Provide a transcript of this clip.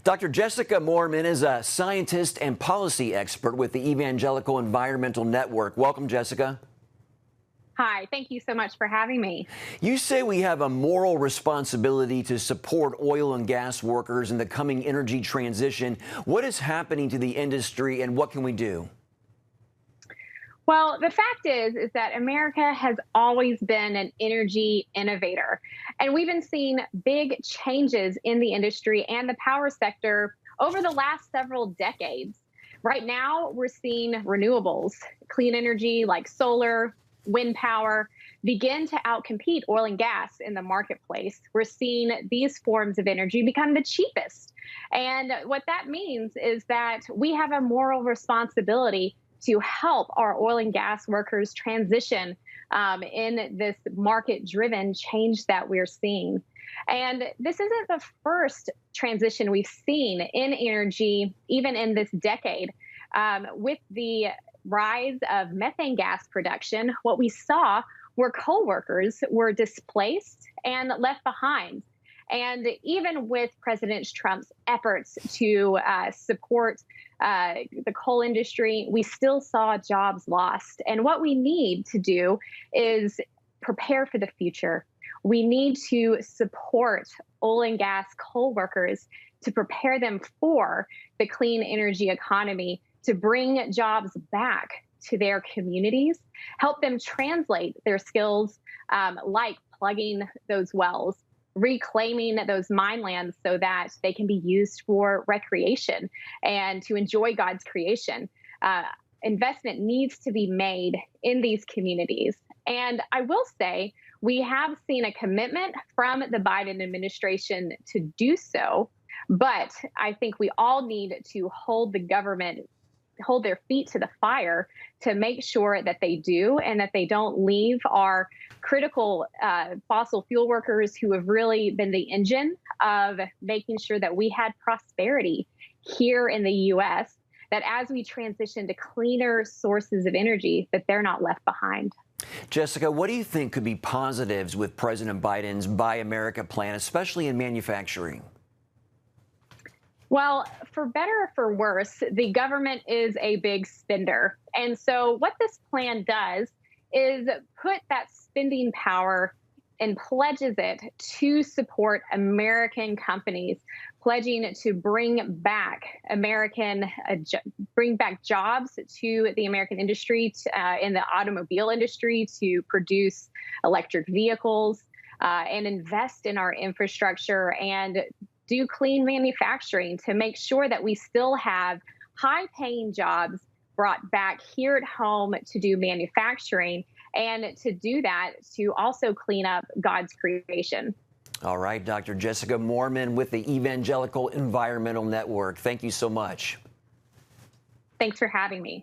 Dr. Jessica Moorman is a scientist and policy expert with the Evangelical Environmental Network. Welcome, Jessica. Hi, thank you so much for having me. You say we have a moral responsibility to support oil and gas workers in the coming energy transition. What is happening to the industry and what can we do? Well, the fact is that America has always been an energy innovator, and we've been seeing big changes in the industry and the power sector over the last several decades. Right now, we're seeing renewables, clean energy like solar, wind power, begin to outcompete oil and gas in the marketplace. We're seeing these forms of energy become the cheapest. And what that means is that we have a moral responsibility to help our oil and gas workers transition in this market-driven change that we're seeing. And this isn't the first transition we've seen in energy, even in this decade. With the rise of methane gas production, what we saw were coal workers were displaced and left behind. And even with President Trump's efforts to support the coal industry, we still saw jobs lost. And what we need to do is prepare for the future. We need to support oil and gas coal workers to prepare them for the clean energy economy, to bring jobs back to their communities, help them translate their skills like plugging those wells, reclaiming those mine lands so that they can be used for recreation and to enjoy God's creation. Investment needs to be made in these communities. And I will say, we have seen a commitment from the Biden administration to do so, but I think we all need to hold their feet to the fire to make sure that they do and that they don't leave our critical fossil fuel workers who have really been the engine of making sure that we had prosperity here in the U.S., that as we transition to cleaner sources of energy, that they're not left behind. Jessica, what do you think could be positives with President Biden's Buy America plan, especially in manufacturing? Well, for better or for worse, the government is a big spender. And so what this plan does is put that spending power and pledges it to support American companies, pledging to bring back jobs to the American industry, in the automobile industry, to produce electric vehicles, and invest in our infrastructure and do clean manufacturing to make sure that we still have high-paying jobs brought back here at home to do manufacturing, and to do that to also clean up God's creation. All right, Dr. Jessica Moorman with the Evangelical Environmental Network. Thank you so much. Thanks for having me.